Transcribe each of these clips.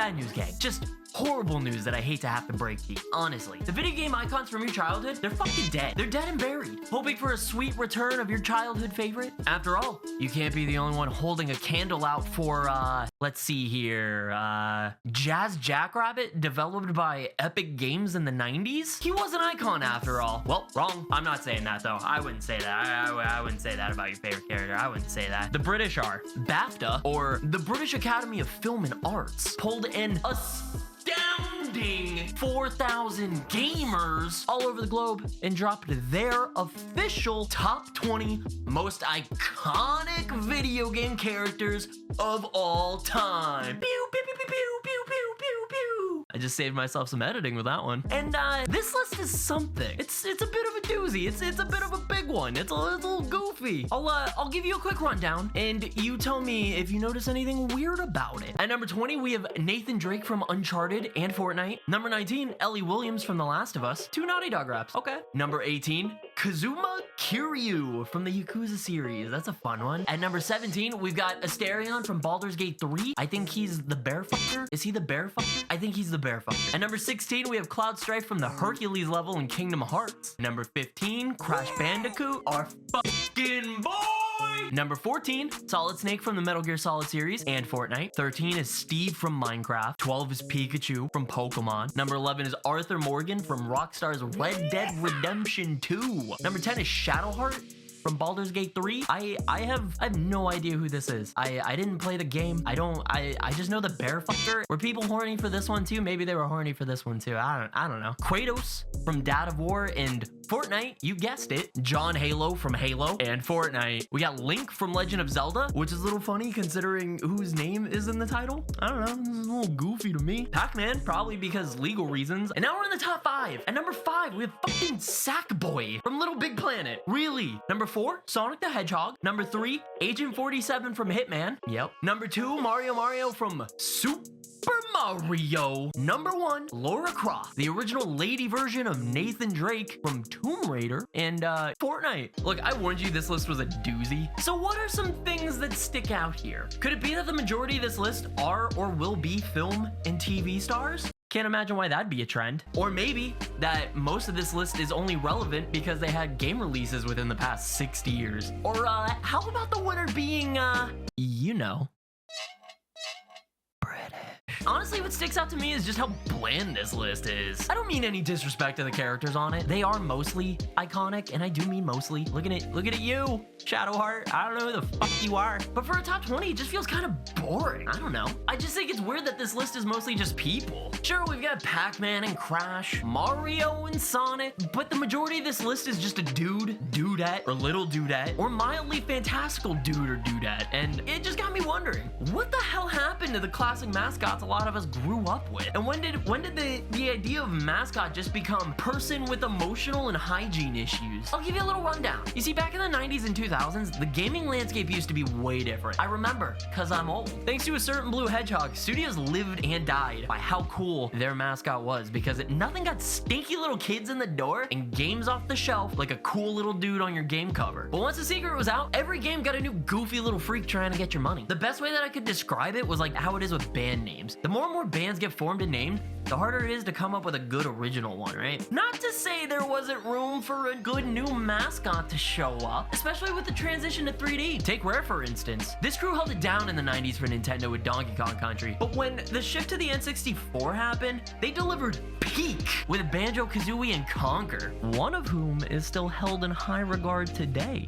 bad news, gang. Just horrible news that I hate to have to break to you, honestly. The video game icons from your childhood, they're fucking dead. They're dead and buried. Hoping for a sweet return of your childhood favorite? After all, you can't be the only one holding a candle out for, let's see here, Jazz Jackrabbit, developed by Epic Games in the 90s? He was an icon after all. Well, wrong. I'm not saying that, though. I wouldn't say that. I wouldn't say that about your favorite character. I wouldn't say that. The British are. Bafta, or the British Academy of Film and Arts, pulled an astounding 4,000 gamers all over the globe and dropped their official top 20 most iconic video game characters of all time. Pew, pew, pew, pew, pew, pew, pew, pew, pew. I just saved myself some editing with that one. And this list is something. It's a bit of a doozy. It's a bit of a big one. It's a little goofy. I'll give you a quick rundown and you tell me if you notice anything weird about it. At number 20, we have Nathan Drake from Uncharted and Fortnite. Number 19, Ellie Williams from The Last of Us. 2 Naughty Dog raps. Okay. Number 18, Kazuma Kiryu from the Yakuza series. That's a fun one. At number 17, we've got Asterion from Baldur's Gate 3. I think he's the bear fucker. Is he the bear fucker? I think he's the bear fucker. At number 16, we have Cloud Strife from the Hercules level in Kingdom Hearts. Number 15, Crash Bandicoot, our fucking boy. Number 14, Solid Snake from the Metal Gear Solid series and Fortnite. 13 is Steve from Minecraft. 12 is Pikachu from Pokemon. Number 11 is Arthur Morgan from Rockstar's Red Dead Redemption 2. Number 10 is Shadowheart from Baldur's Gate 3. I have no idea who this is. I didn't play the game. I just know the bear fucker. Were people horny for this one too? Maybe they were horny for this one too. I don't know. Kratos from Dad of War and Fortnite, you guessed it. John Halo from Halo and Fortnite. We got Link from Legend of Zelda, which is a little funny considering whose name is in the title. I don't know, this is a little goofy to me. Pac-Man, probably because legal reasons. And now we're in the top 5. At number 5, we have fucking Sackboy from Little Big Planet. Really? Number 4, Sonic the Hedgehog. Number 3, Agent 47 from Hitman. Yep. Number 2, Mario from Super Mario. Number 1, Lara Croft, the original lady version of Nathan Drake from Tomb Raider and Fortnite. Look, I warned you this list was a doozy. So what are some things that stick out here? Could it be that the majority of this list are or will be film and TV stars? Can't imagine why that'd be a trend. Or maybe that most of this list is only relevant because they had game releases within the past 60 years. Or how about the winner being, you know, British? Honestly, what sticks out to me is just how bland this list is. I don't mean any disrespect to the characters on it. They are mostly iconic, and I do mean mostly. Look at it, you, Shadowheart. I don't know who the fuck you are. But for a top 20, it just feels kind of boring. I don't know. I just think it's weird that this list is mostly just people. Sure, we've got Pac-Man and Crash, Mario and Sonic, but the majority of this list is just a dude, dudette, or little dudette, or mildly fantastical dude or dudette, and it just got me wondering, what the hell happened to the classic mascots a lot of us grew up with? And when did the idea of mascot just become person with emotional and hygiene issues? I'll give you a little rundown. You see, back in the 90s and 2000s, the gaming landscape used to be way different. I remember, cause I'm old. Thanks to a certain blue hedgehog, studios lived and died by how cool their mascot was, because nothing got stinky little kids in the door and games off the shelf like a cool little dude on your game cover. But once the secret was out, every game got a new goofy little freak trying to get your money. The best way that I could describe it was like how it is with band names. The more and more bands get formed and named, the harder it is to come up with a good original one, right? Not to say there wasn't room for a good new mascot to show up, especially with the transition to 3D. Take Rare, for instance. This crew held it down in the 90s for Nintendo with Donkey Kong Country, but when the shift to the N64 happened, they delivered peak with Banjo-Kazooie and Conker, one of whom is still held in high regard today.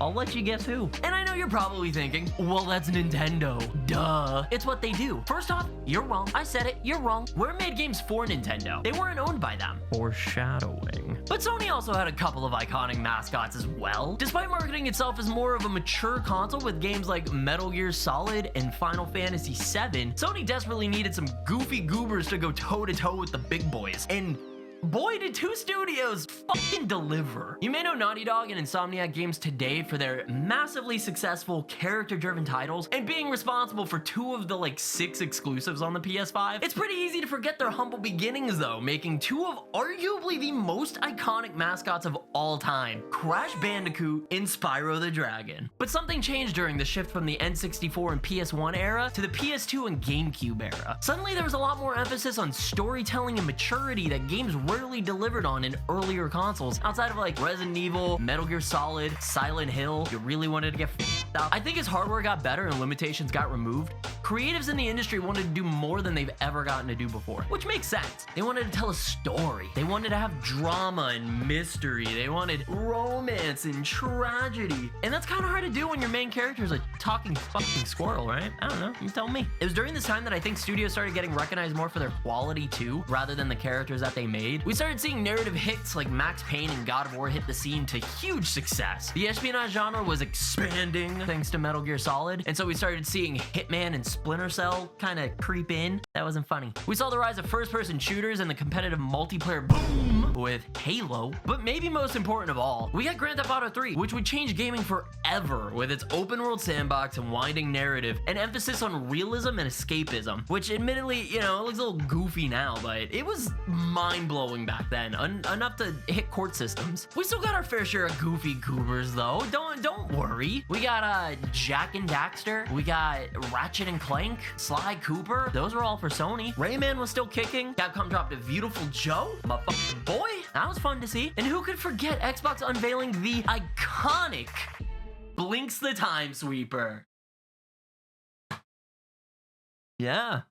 I'll let you guess who. And I know you're probably thinking, well, that's Nintendo. Duh. It's what they do. First off, you're wrong. I said it. You're wrong. Rare made games for Nintendo. They weren't owned by them. Foreshadowing. But Sony also had a couple of iconic mascots as well. Despite marketing itself as more of a mature console with games like Metal Gear Solid and Final Fantasy VII, Sony desperately needed some goofy goobers to go toe-to-toe with the big boys. And boy, did 2 studios fucking deliver. You may know Naughty Dog and Insomniac Games today for their massively successful character-driven titles and being responsible for 2 of the 6 exclusives on the PS5. It's pretty easy to forget their humble beginnings though, making 2 of arguably the most iconic mascots of all time: Crash Bandicoot and Spyro the Dragon. But something changed during the shift from the N64 and PS1 era to the PS2 and GameCube era. Suddenly there was a lot more emphasis on storytelling and maturity that games rarely delivered on in earlier consoles, outside of like Resident Evil, Metal Gear Solid, Silent Hill. You really wanted to get f***ed up. I think as hardware got better and limitations got removed, creatives in the industry wanted to do more than they've ever gotten to do before, which makes sense. They wanted to tell a story. They wanted to have drama and mystery. They wanted romance and tragedy. And that's kind of hard to do when your main character is a talking fucking squirrel, right? I don't know, you tell me. It was during this time that I think studios started getting recognized more for their quality too, rather than the characters that they made. We started seeing narrative hits like Max Payne and God of War hit the scene to huge success. The espionage genre was expanding thanks to Metal Gear Solid, and so we started seeing Hitman and Splinter Cell kind of creep in. That wasn't funny. We saw the rise of first-person shooters and the competitive multiplayer boom with Halo, but maybe most important of all, we got Grand Theft Auto 3, which would change gaming forever with its open-world sandbox and winding narrative and emphasis on realism and escapism, which admittedly, you know, it looks a little goofy now, but it was mind-blowing back then, enough to hit court systems. We still got our fair share of goofy goobers though, don't worry. We got Jak and Daxter, we got Ratchet and Clank, Sly Cooper, those were all for Sony. Rayman was still kicking. Capcom dropped a Beautiful Joe, my fucking boy. That was fun to see. And who could forget Xbox unveiling the iconic Blinks the Time Sweeper? Yeah.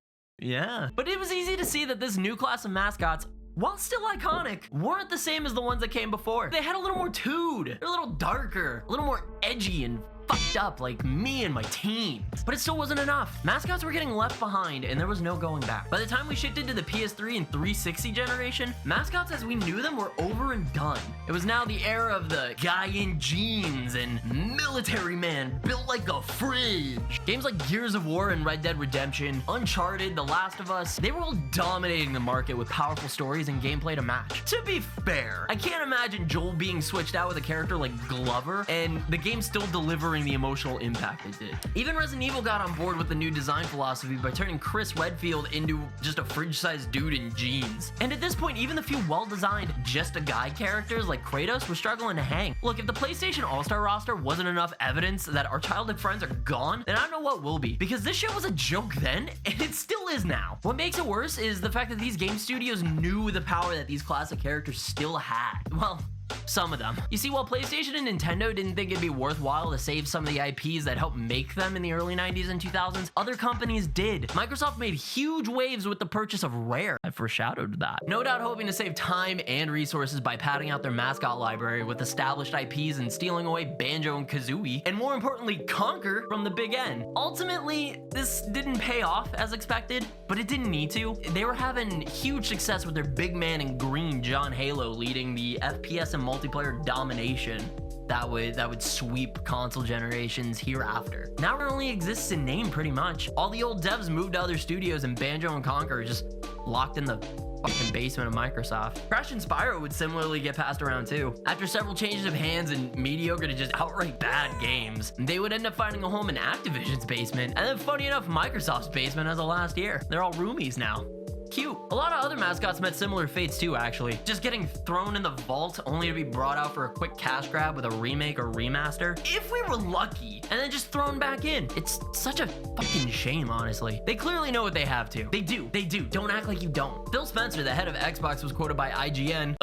But it was easy to see that this new class of mascots, while still iconic, weren't the same as the ones that came before. They had a little more tood. They're a little darker, a little more edgy and fucked up like me and my teens. But it still wasn't enough. Mascots were getting left behind and there was no going back. By the time we shifted to the PS3 and 360 generation, mascots as we knew them were over and done. It was now the era of the guy in jeans and military man built like a fridge. Games like Gears of War and Red Dead Redemption, Uncharted, The Last of Us, they were all dominating the market with powerful stories and gameplay to match. To be fair, I can't imagine Joel being switched out with a character like Glover and the game still delivering the emotional impact it did. Even Resident Evil got on board with the new design philosophy by turning Chris Redfield into just a fridge-sized dude in jeans. And at this point, even the few well-designed just a guy characters like Kratos were struggling to hang. Look, if the PlayStation All-Star roster wasn't enough evidence that our childhood friends are gone, then I don't know what will be. Because this shit was a joke then, and it still is now. What makes it worse is the fact that these game studios knew the power that these classic characters still had. Well, some of them. You see, while PlayStation and Nintendo didn't think it'd be worthwhile to save some of the IPs that helped make them in the early 90s and 2000s, other companies did. Microsoft made huge waves with the purchase of Rare. I foreshadowed that. No doubt hoping to save time and resources by padding out their mascot library with established IPs and stealing away Banjo and Kazooie, and more importantly, Conker from the Big N. Ultimately, this didn't pay off as expected, but it didn't need to. They were having huge success with their big man in green, John Halo, leading the FPS and multiplayer domination that would sweep console generations hereafter. Now it only exists in name pretty much. All the old devs moved to other studios and Banjo and Conker are just locked in the fucking basement of Microsoft. Crash and Spyro would similarly get passed around too. After several changes of hands and mediocre to just outright bad games, they would end up finding a home in Activision's basement, and then funny enough, Microsoft's basement as of last year. They're all roomies now. Cute. A lot of other mascots met similar fates too, actually. Just getting thrown in the vault only to be brought out for a quick cash grab with a remake or remaster, if we were lucky, and then just thrown back in. It's such a fucking shame, honestly. They clearly know what they have to. They do. Don't act like you don't. Phil Spencer, the head of Xbox, was quoted by IGN,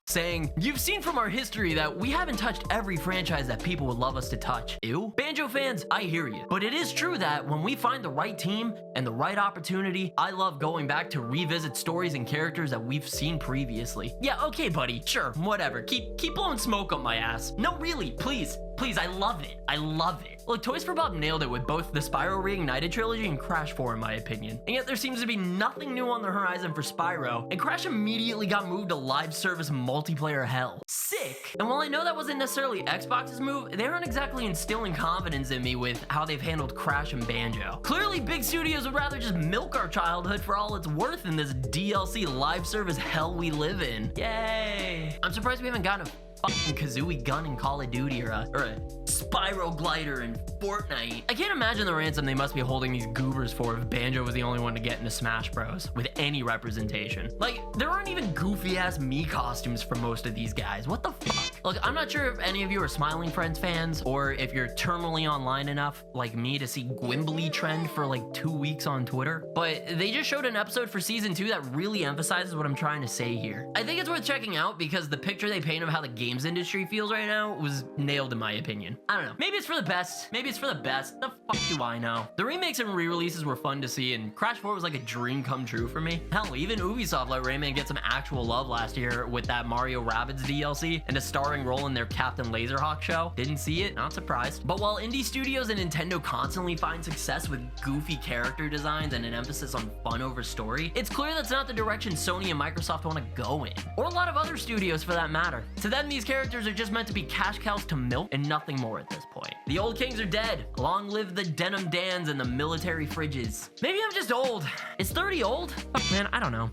saying, "You've seen from our history that we haven't touched every franchise that people would love us to touch." Ew. Banjo fans, I hear you. But it is true that when we find the right team and the right opportunity, I love going back to revisit stories and characters that we've seen previously. Yeah, okay, buddy. Sure, whatever. Keep blowing smoke up my ass. No, really, please, I love it. I love it. Look, Toys for Bob nailed it with both the Spyro Reignited trilogy and Crash 4, in my opinion. And yet there seems to be nothing new on the horizon for Spyro, and Crash immediately got moved to live service multiplayer hell. Sick. And while I know that wasn't necessarily Xbox's move, they aren't exactly instilling confidence in me with how they've handled Crash and Banjo. Clearly, big studios would rather just milk our childhood for all it's worth in this DLC live service hell we live in. Yay. I'm surprised we haven't gotten a fucking Kazooie gun in Call of Duty or a Spyro glider in Fortnite. I can't imagine the ransom they must be holding these goobers for if Banjo was the only one to get into Smash Bros. With any representation. Like, there aren't even goofy ass Mii costumes for most of these guys. What the fuck? Look, I'm not sure if any of you are Smiling Friends fans or if you're terminally online enough like me to see Gwimbly trend for like 2 weeks on Twitter, but they just showed an episode for season 2 that really emphasizes what I'm trying to say here. I think it's worth checking out because the picture they paint of how the games industry feels right now was nailed in my opinion. I don't know. Maybe it's for the best. Maybe it's for the best. The fuck do I know? The remakes and re-releases were fun to see, and Crash 4 was like a dream come true for me. Hell, even Ubisoft let Rayman get some actual love last year with that Mario Rabbids DLC and a starring role in their Captain Laserhawk show. Didn't see it, not surprised. But while indie studios and Nintendo constantly find success with goofy character designs and an emphasis on fun over story, it's clear that's not the direction Sony and Microsoft want to go in, or a lot of other studios for that matter. To them, these characters are just meant to be cash cows to milk and nothing more at this point. The old kings are dead. Long live the denim Dans and the military fridges. Maybe I'm just old. Is 30 old? Fuck, man, I don't know.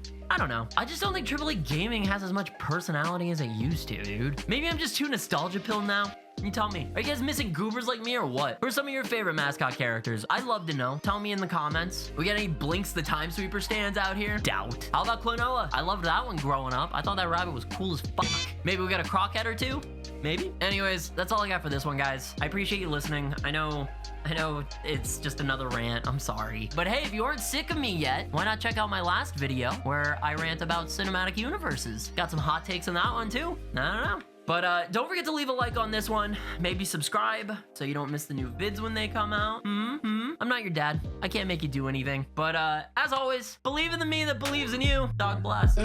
I just don't think AAA gaming has as much personality as it used to, dude. Maybe I'm just too nostalgia pilled now. You tell me. Are you guys missing goobers like me or what? Who are some of your favorite mascot characters? I'd love to know. Tell me in the comments. We got any Blinks the Time Sweeper stands out here? Doubt. How about Klonoa? I loved that one growing up. I thought that rabbit was cool as fuck. Maybe we got a Crockhead or two? Maybe? Anyways, that's all I got for this one, guys. I appreciate you listening. I know it's just another rant. I'm sorry. But hey, if you aren't sick of me yet, why not check out my last video where I rant about cinematic universes? Got some hot takes on that one too. I don't know. But don't forget to leave a like on this one. Maybe subscribe so you don't miss the new vids when they come out. I'm not your dad. I can't make you do anything. But as always, believe in the me that believes in you. Dog bless.